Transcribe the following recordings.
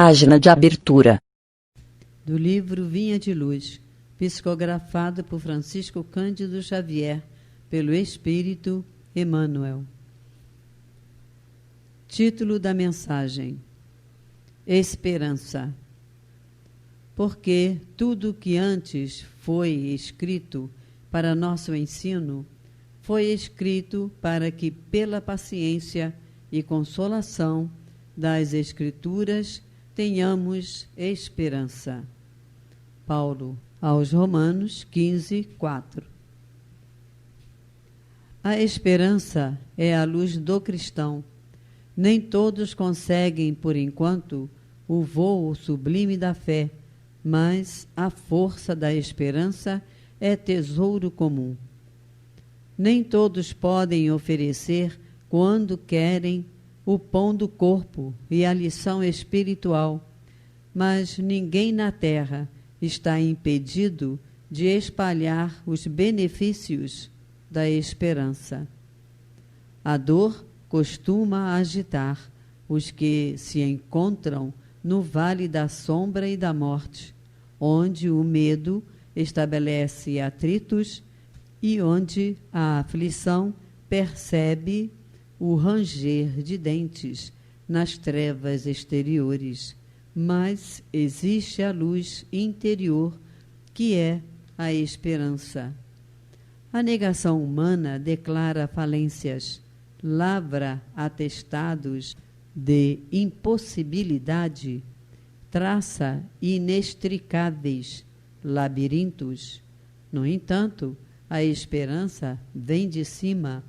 Página de abertura. Do livro Vinha de Luz, psicografado por Francisco Cândido Xavier, pelo Espírito Emmanuel. Título da mensagem: Esperança. Porque tudo que antes foi escrito para nosso ensino, foi escrito para que, pela paciência e consolação das Escrituras, tenhamos esperança. Paulo, aos Romanos 15, 4. A esperança é a luz do cristão. Nem todos conseguem, por enquanto, o vôo sublime da fé, mas a força da esperança é tesouro comum. Nem todos podem oferecer, quando querem, o pão do corpo e a lição espiritual, mas ninguém na terra está impedido de espalhar os benefícios da esperança. A dor costuma agitar os que se encontram no vale da sombra e da morte, onde o medo estabelece atritos e onde a aflição percebe o ranger de dentes nas trevas exteriores, mas existe a luz interior, que é a esperança. A negação humana declara falências, lavra atestados de impossibilidade, traça inextricáveis labirintos. No entanto, a esperança vem de cima,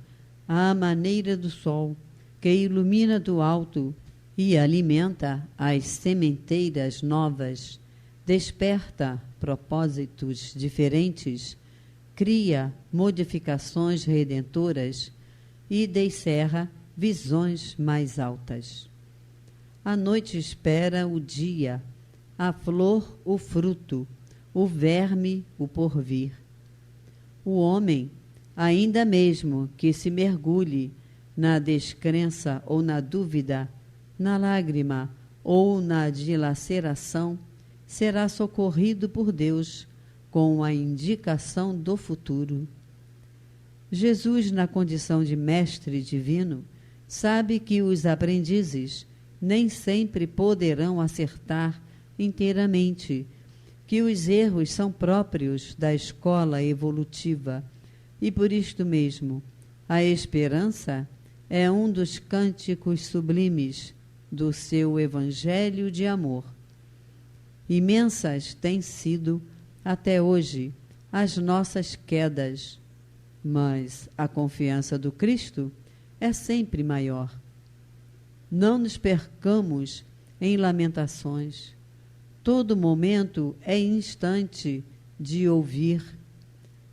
à maneira do sol, que ilumina do alto e alimenta as sementeiras novas, desperta propósitos diferentes, cria modificações redentoras e descerra visões mais altas. A noite espera o dia, a flor o fruto, o verme o porvir. O homem, ainda mesmo que se mergulhe na descrença ou na dúvida, na lágrima ou na dilaceração, será socorrido por Deus com a indicação do futuro. Jesus, na condição de mestre divino, sabe que os aprendizes nem sempre poderão acertar inteiramente, que os erros são próprios da escola evolutiva, e por isto mesmo, a esperança é um dos cânticos sublimes do seu evangelho de amor. Imensas têm sido, até hoje, as nossas quedas, mas a confiança do Cristo é sempre maior. Não nos percamos em lamentações. Todo momento é instante de ouvir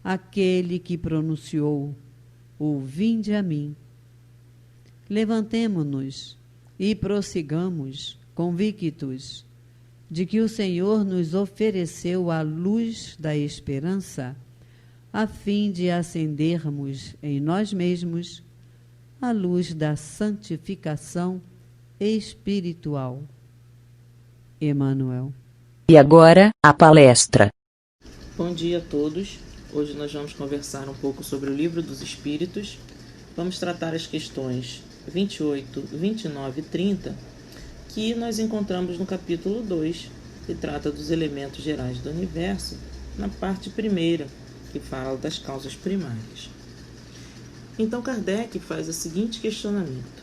aquele que pronunciou: "Vinde a mim". Levantemo-nos e prossigamos, convictos de que o Senhor nos ofereceu a luz da esperança, a fim de acendermos em nós mesmos a luz da santificação espiritual. Emmanuel. E agora, a palestra. Bom dia a todos. Hoje nós vamos conversar um pouco sobre o Livro dos Espíritos. Vamos tratar as questões 28, 29 e 30, que nós encontramos no capítulo 2, que trata dos elementos gerais do universo, na parte primeira, que fala das causas primárias. Então Kardec faz o seguinte questionamento: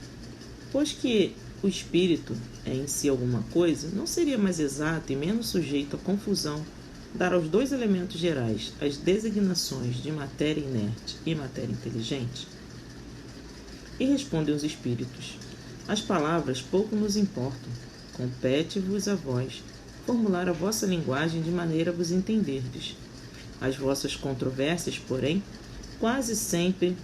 pois que o espírito é em si alguma coisa, não seria mais exato e menos sujeito à confusão dar aos dois elementos gerais as designações de matéria inerte e matéria inteligente? E respondem os espíritos: as palavras pouco nos importam, compete-vos a vós formular a vossa linguagem de maneira a vos entenderdes. As vossas controvérsias, porém, quase sempre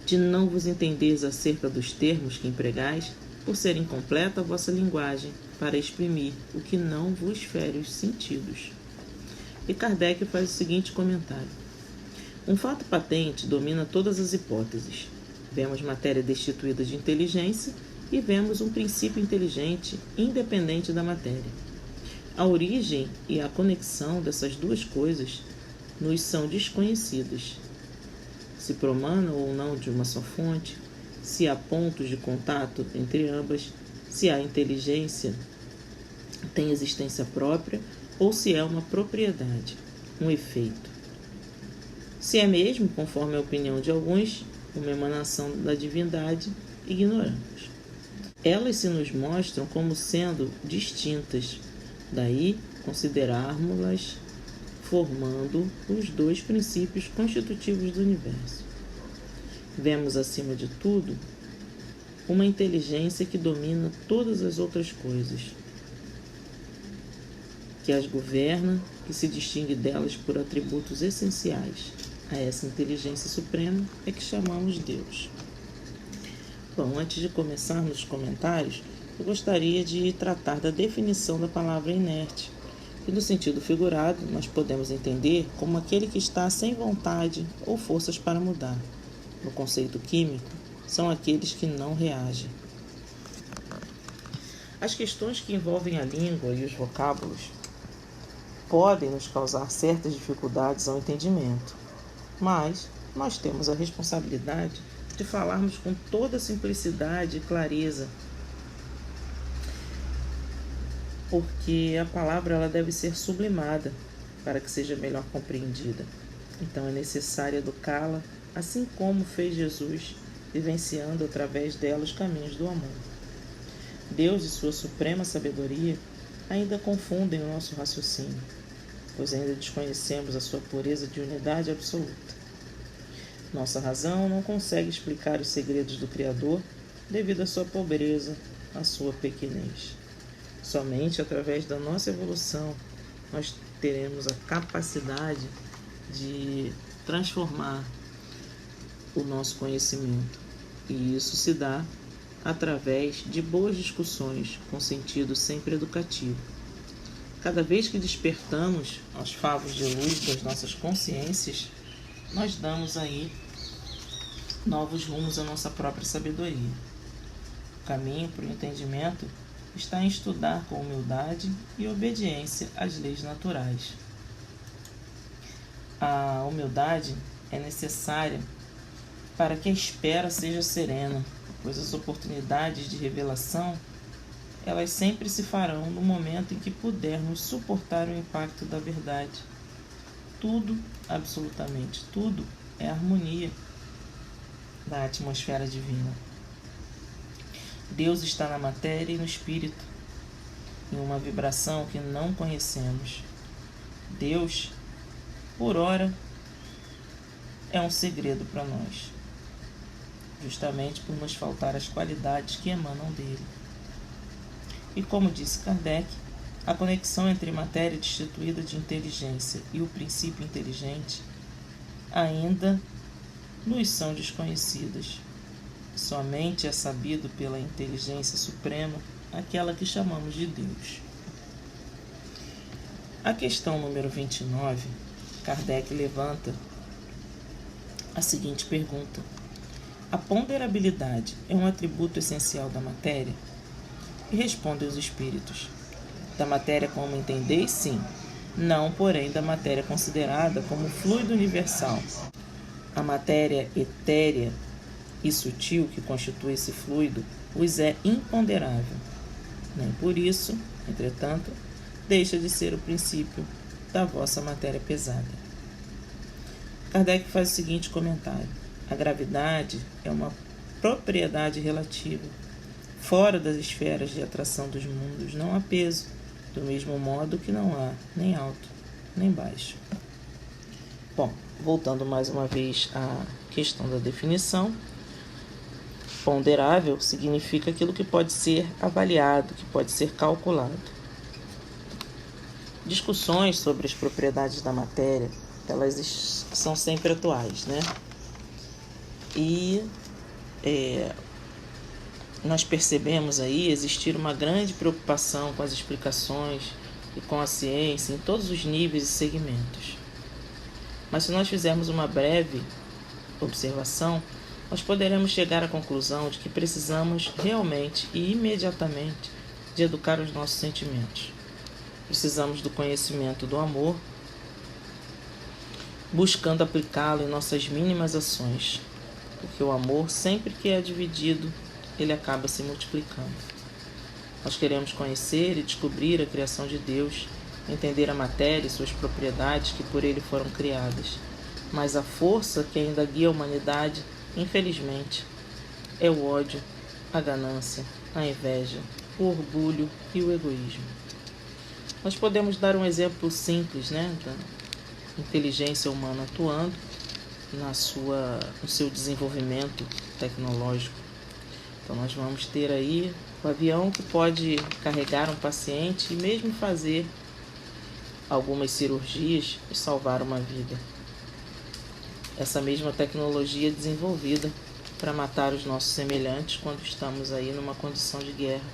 de não vos entenderes acerca dos termos que empregais, por ser incompleta a vossa linguagem para exprimir o que não vos fere os sentidos. E Kardec faz o seguinte comentário: um fato patente domina todas as hipóteses. Vemos matéria destituída de inteligência e vemos um princípio inteligente independente da matéria. A origem e a conexão dessas duas coisas nos são desconhecidas. Se promanam ou não de uma só fonte, se há pontos de contato entre ambas, se a inteligência tem existência própria ou se é uma propriedade, um efeito. Se é mesmo, conforme a opinião de alguns, uma emanação da divindade, ignoramos. Elas se nos mostram como sendo distintas, daí considerarmos-las formando os dois princípios constitutivos do universo. Vemos, acima de tudo, uma inteligência que domina todas as outras coisas, que as governa, que se distingue delas por atributos essenciais. A essa inteligência suprema é que chamamos Deus. Bom, antes de começar nos comentários, eu gostaria de tratar da definição da palavra inerte, que no sentido figurado nós podemos entender como aquele que está sem vontade ou forças para mudar. No conceito químico, são aqueles que não reagem. As questões que envolvem a língua e os vocábulos podem nos causar certas dificuldades ao entendimento, mas nós temos a responsabilidade de falarmos com toda simplicidade e clareza, porque a palavra ela deve ser sublimada para que seja melhor compreendida. Então é necessário educá-la, assim como fez Jesus, vivenciando através dela os caminhos do amor. Deus e sua suprema sabedoria ainda confundem o nosso raciocínio, pois ainda desconhecemos a sua pureza de unidade absoluta. Nossa razão não consegue explicar os segredos do Criador devido à sua pobreza, à sua pequenez. Somente através da nossa evolução nós teremos a capacidade de transformar o nosso conhecimento. E isso se dá através de boas discussões com sentido sempre educativo. Cada vez que despertamos aos favos de luz das nossas consciências, nós damos aí novos rumos à nossa própria sabedoria. O caminho para o entendimento está em estudar com humildade e obediência às leis naturais. A humildade é necessária para que a espera seja serena, pois as oportunidades de revelação elas sempre se farão no momento em que pudermos suportar o impacto da verdade. Tudo, absolutamente tudo, é harmonia da atmosfera divina. Deus está na matéria e no espírito, em uma vibração que não conhecemos. Deus, por ora, é um segredo para nós, justamente por nos faltar as qualidades que emanam dele. E como disse Kardec, a conexão entre matéria destituída de inteligência e o princípio inteligente ainda nos são desconhecidas. Somente é sabido pela inteligência suprema aquela que chamamos de Deus. A questão número 29, Kardec levanta a seguinte pergunta: a ponderabilidade é um atributo essencial da matéria? E respondem os espíritos: da matéria como entendeis, sim, não, porém, da matéria considerada como fluido universal. A matéria etérea e sutil que constitui esse fluido vos é imponderável. Nem por isso, entretanto, deixa de ser o princípio da vossa matéria pesada. Kardec faz o seguinte comentário: a gravidade é uma propriedade relativa. Fora das esferas de atração dos mundos não há peso, do mesmo modo que não há nem alto nem baixo. Bom, voltando mais uma vez à questão da definição, ponderável significa aquilo que pode ser avaliado, que pode ser calculado. Discussões sobre as propriedades da matéria, elas são sempre atuais, né? E nós percebemos aí existir uma grande preocupação com as explicações e com a ciência em todos os níveis e segmentos. Mas se nós fizermos uma breve observação, nós poderemos chegar à conclusão de que precisamos realmente e imediatamente de educar os nossos sentimentos. Precisamos do conhecimento do amor, buscando aplicá-lo em nossas mínimas ações, porque o amor, sempre que é dividido, ele acaba se multiplicando. Nós queremos conhecer e descobrir a criação de Deus, entender a matéria e suas propriedades que por ele foram criadas. Mas a força que ainda guia a humanidade, infelizmente, é o ódio, a ganância, a inveja, o orgulho e o egoísmo. Nós podemos dar um exemplo simples, da inteligência humana atuando no seu desenvolvimento tecnológico. Então nós vamos ter aí o avião que pode carregar um paciente e mesmo fazer algumas cirurgias e salvar uma vida. Essa mesma tecnologia desenvolvida para matar os nossos semelhantes quando estamos aí numa condição de guerra.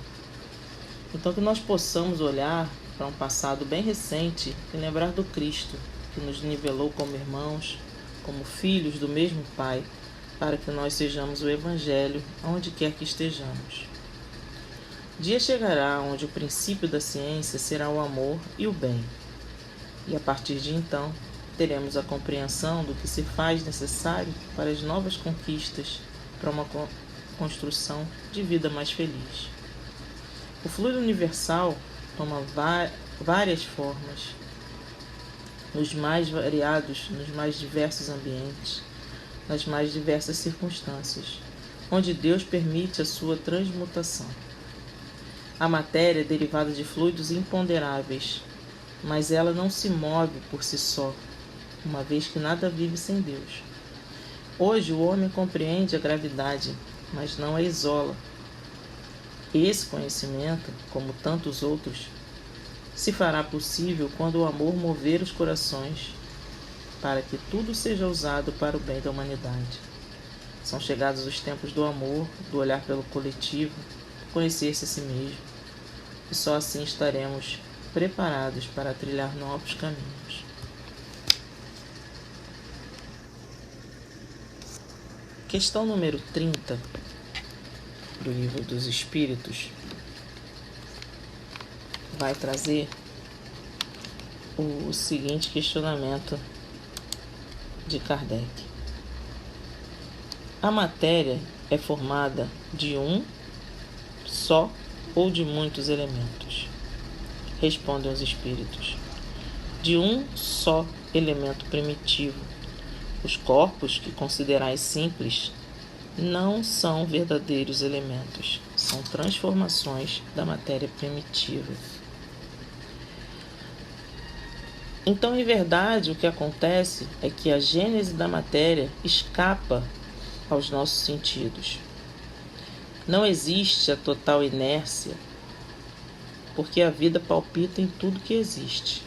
Então que nós possamos olhar para um passado bem recente e lembrar do Cristo, que nos nivelou como irmãos, como filhos do mesmo Pai, para que nós sejamos o Evangelho onde quer que estejamos. Dia chegará onde o princípio da ciência será o amor e o bem, e a partir de então teremos a compreensão do que se faz necessário para as novas conquistas, para uma construção de vida mais feliz. O fluido universal toma várias formas, nos mais variados, nos mais diversos ambientes, nas mais diversas circunstâncias, onde Deus permite a sua transmutação. A matéria é derivada de fluidos imponderáveis, mas ela não se move por si só, uma vez que nada vive sem Deus. Hoje o homem compreende a gravidade, mas não a isola. Esse conhecimento, como tantos outros, se fará possível quando o amor mover os corações, para que tudo seja usado para o bem da humanidade. São chegados os tempos do amor, do olhar pelo coletivo, conhecer-se a si mesmo, e só assim estaremos preparados para trilhar novos caminhos. Questão número 30 do Livro dos Espíritos vai trazer o seguinte questionamento de Kardec. A matéria é formada de um só ou de muitos elementos? Respondem os espíritos. De um só elemento primitivo. Os corpos que considerais simples não são verdadeiros elementos, são transformações da matéria primitiva. Então, em verdade, o que acontece é que a gênese da matéria escapa aos nossos sentidos. Não existe a total inércia, porque a vida palpita em tudo que existe.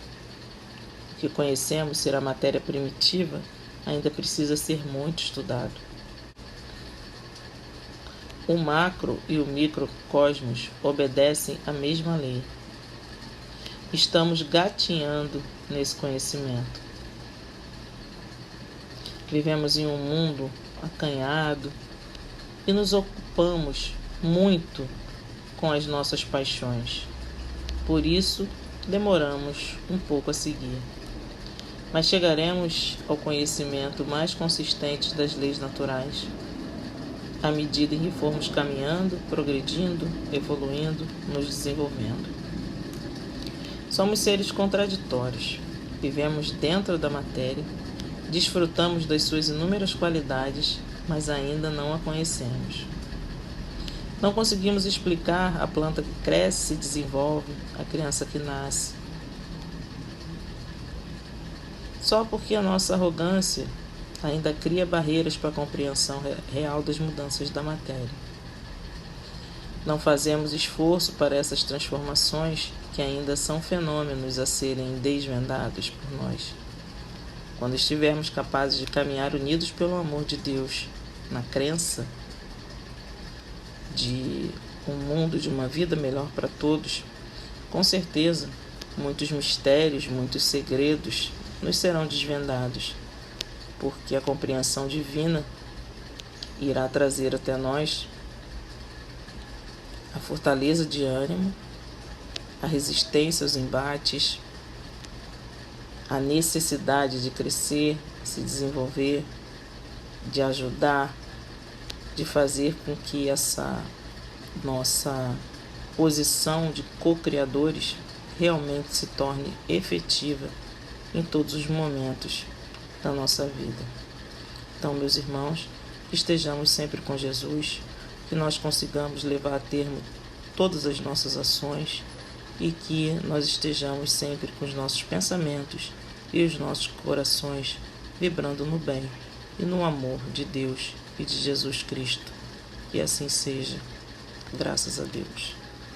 O que conhecemos ser a matéria primitiva ainda precisa ser muito estudado. O macro e o microcosmos obedecem à mesma lei. Estamos gatinhando nesse conhecimento. Vivemos em um mundo acanhado e nos ocupamos muito com as nossas paixões. Por isso, demoramos um pouco a seguir. Mas chegaremos ao conhecimento mais consistente das leis naturais, à medida em que formos caminhando, progredindo, evoluindo, nos desenvolvendo. Somos seres contraditórios, vivemos dentro da matéria, desfrutamos das suas inúmeras qualidades, mas ainda não a conhecemos. Não conseguimos explicar a planta que cresce, se desenvolve, a criança que nasce. Só porque a nossa arrogância ainda cria barreiras para a compreensão real das mudanças da matéria. Não fazemos esforço para essas transformações que ainda são fenômenos a serem desvendados por nós. Quando estivermos capazes de caminhar unidos pelo amor de Deus, na crença de um mundo, de uma vida melhor para todos, com certeza, muitos mistérios, muitos segredos nos serão desvendados, porque a compreensão divina irá trazer até nós a fortaleza de ânimo, a resistência aos embates, a necessidade de crescer, se desenvolver, de ajudar, de fazer com que essa nossa posição de co-criadores realmente se torne efetiva em todos os momentos da nossa vida. Então, meus irmãos, estejamos sempre com Jesus, que nós consigamos levar a termo todas as nossas ações e que nós estejamos sempre com os nossos pensamentos e os nossos corações vibrando no bem e no amor de Deus e de Jesus Cristo. E assim seja, graças a Deus.